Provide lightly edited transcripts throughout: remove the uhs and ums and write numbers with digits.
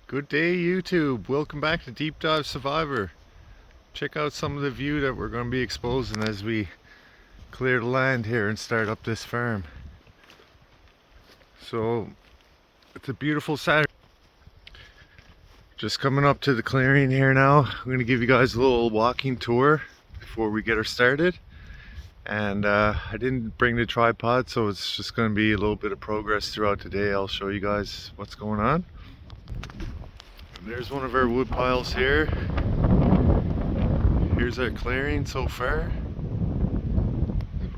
Good day, YouTube. Welcome back to Deep Dive Survivor. Check out some of the view that we're going to be exposing as we clear the land here and start up this farm. So it's a beautiful Saturday. Just coming up to the clearing here now. I'm going to give you guys a little walking tour before we get her started. And I didn't bring the tripod, so it's just going to be a little bit of progress throughout the day. I'll show you guys what's going on. And there's one of our wood piles here. Here's our clearing so far.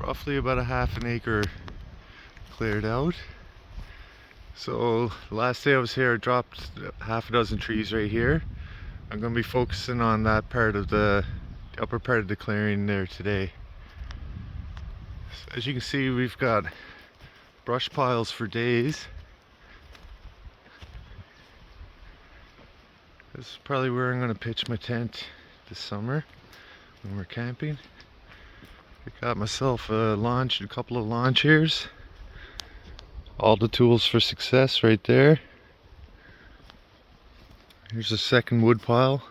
Roughly about a half an acre cleared out. So last day I was here, I dropped half a dozen trees right here. I'm going to be focusing on that part of the upper part of the clearing there today. So as you can see, we've got brush piles for days. This is probably where I'm going to pitch my tent this summer when we're camping. I got myself a couple of lawn chairs. All the tools for success right there. Here's a second wood pile.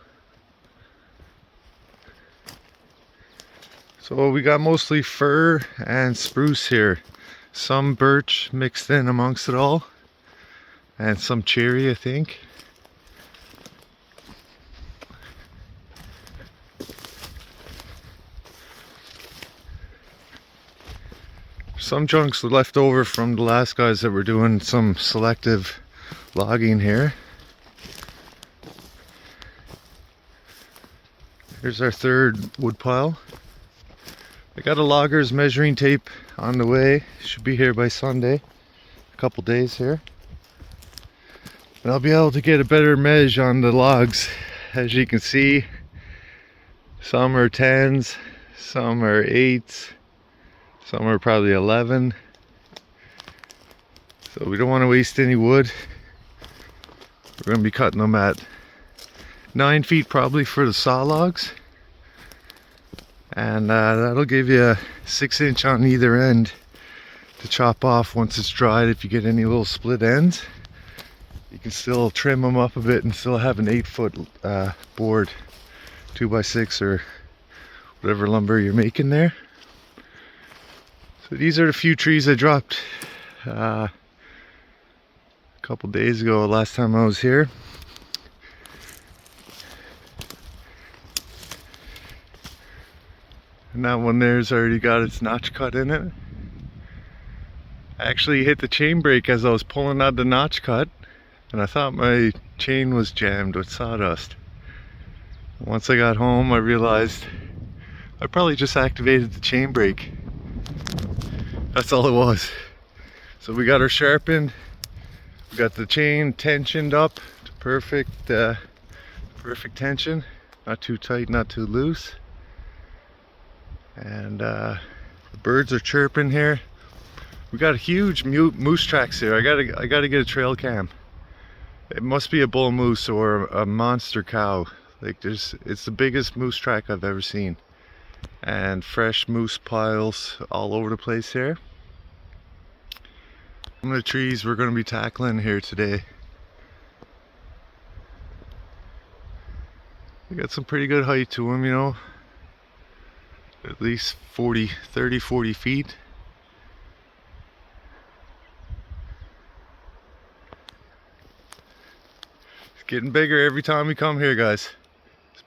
So we got mostly fir and spruce here. Some birch mixed in amongst it all. And some cherry, I think. Some chunks left over from the last guys that were doing some selective logging here. Here's our third wood pile. I got a logger's measuring tape on the way. Should be here by Sunday. A couple days here. And I'll be able to get a better measure on the logs. As you can see, some are 10s, some are 8s. Some are probably 11. So we don't want to waste any wood. We're going to be cutting them at 9 feet probably for the saw logs. And that'll give you a 6-inch on either end to chop off once it's dried. If you get any little split ends, you can still trim them up a bit and still have an 8-foot board, 2x6 or whatever lumber you're making there. So these are the few trees I dropped a couple days ago, last time I was here. And that one there's already got its notch cut in it. I actually hit the chain brake as I was pulling out the notch cut, and I thought my chain was jammed with sawdust. Once I got home, I realized I probably just activated the chain brake. That's all it was. So we got her sharpened. We got the chain tensioned up to perfect tension. Not too tight, not too loose. And the birds are chirping here. We got huge moose tracks here. I gotta get a trail cam. It must be a bull moose or a monster cow. Like it's the biggest moose track I've ever seen. And fresh moose piles all over the place here. Some of the trees we're going to be tackling here today. We got some pretty good height to them, you know. At least 40 feet. It's getting bigger every time we come here, guys.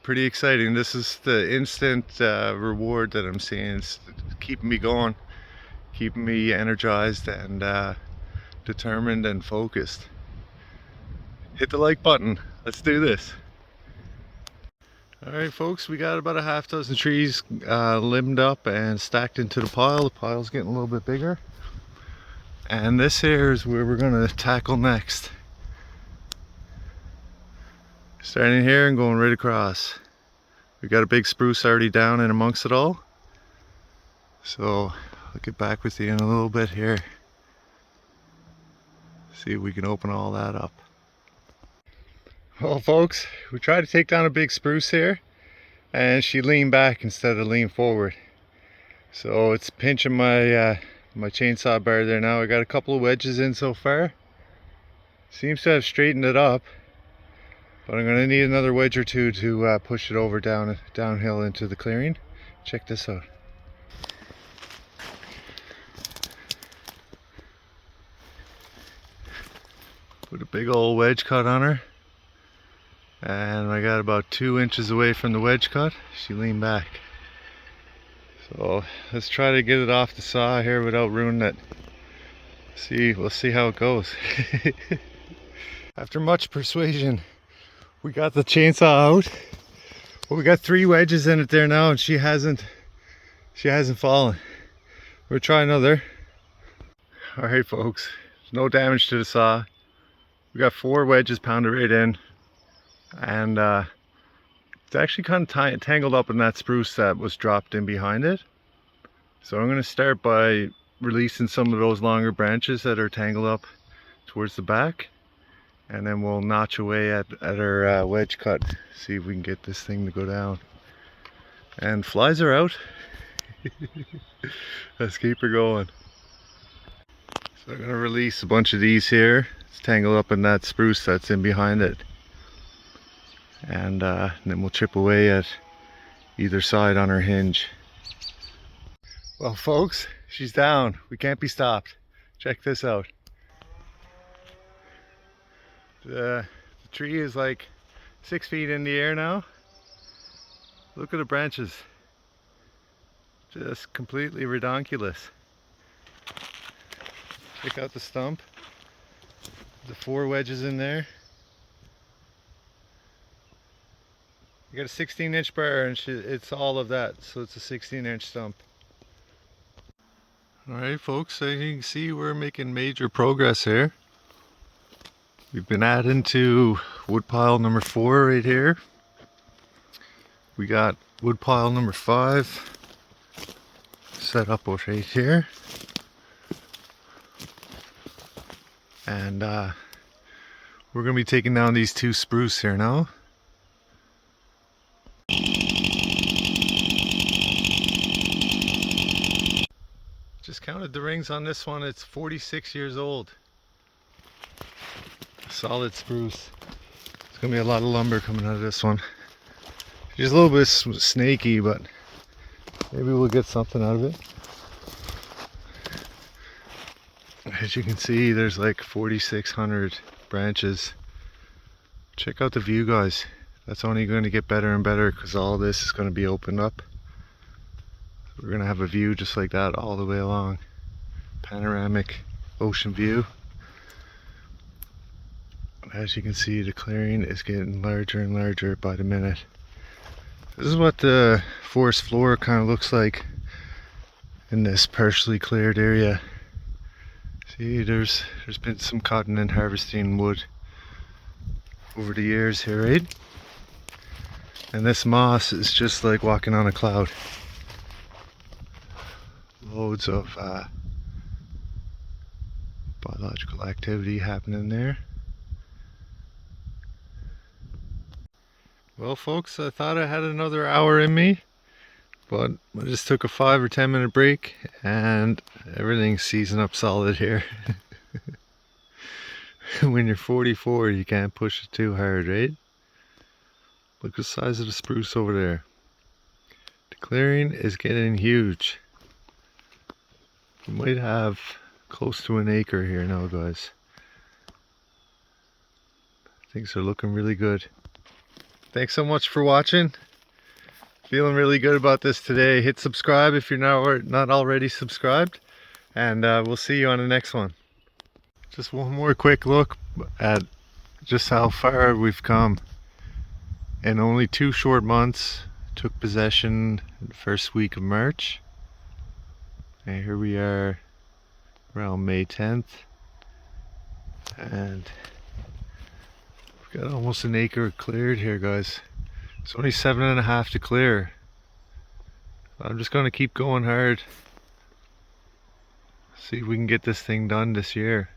Pretty exciting. This is the instant reward that I'm seeing. It's keeping me going, keeping me energized and determined and focused. Hit the like button. Let's do this. Alright folks, we got about a half dozen trees limbed up and stacked into the pile. The pile's getting a little bit bigger. And this here is where we're going to tackle next. Starting here and going right across. We got a big spruce already down in amongst it all. So I'll get back with you in a little bit here. See if we can open all that up. Well folks, we tried to take down a big spruce here and she leaned back instead of lean forward. So it's pinching my my chainsaw bar there now. I got a couple of wedges in so far. Seems to have straightened it up. But I'm gonna need another wedge or two to push it over downhill into the clearing. Check this out. Put a big old wedge cut on her. And I got about 2 inches away from the wedge cut. She leaned back. So let's try to get it off the saw here without ruining it. We'll see how it goes. After much persuasion, we got the chainsaw out. Well, we got 3 wedges in it there now, and she hasn't fallen. We'll try another. All right, folks. No damage to the saw. We got 4 wedges pounded right in, and it's actually kind of tangled up in that spruce that was dropped in behind it. So I'm going to start by releasing some of those longer branches that are tangled up towards the back, and then we'll notch away at our wedge cut, see if we can get this thing to go down. And flies are out. Let's keep her going. So I'm going to release a bunch of these here. It's tangled up in that spruce that's in behind it. And then we'll chip away at either side on her hinge. Well, folks, she's down. We can't be stopped. Check this out. The tree is like 6 feet in the air now. Look at the branches. Just completely redonkulous. Check out the stump. The 4 wedges in there. You got a 16-inch bar, and it's all of that, so it's a 16-inch stump. Alright folks, as you can see, we're making major progress here. We've been adding to woodpile number 4 right here. We got woodpile number 5 set up right here. And we're going to be taking down these 2 spruce here now. Just counted the rings on this one. It's 46 years old. Solid spruce. It's gonna be a lot of lumber coming out of this one. Just a little bit snaky, but maybe we'll get something out of it. As you can see, there's like 4,600 branches. Check out the view, guys. That's only going to get better and better because all this is going to be opened up. We're going to have a view just like that all the way along. Panoramic ocean view. As you can see, the clearing is getting larger and larger by the minute. This is what the forest floor kind of looks like in this partially cleared area. See, there's been some cutting and harvesting wood over the years here, right? And this moss is just like walking on a cloud. Loads of biological activity happening there. Well folks, I thought I had another hour in me, but I just took a 5 or 10 minute break and everything's seasoned up solid here. When you're 44, you can't push it too hard, right? Look at the size of the spruce over there. The clearing is getting huge. We might have close to an acre here now, guys. Things are looking really good. Thanks so much for watching. Feeling really good about this today. Hit subscribe if you're not already subscribed. And we'll see you on the next one. Just one more quick look at just how far we've come. In only 2 short months, took possession the first week of March. And here we are around May 10th. And we've got almost an acre cleared here, guys. It's only 7.5 to clear. I'm just going to keep going hard. See if we can get this thing done this year.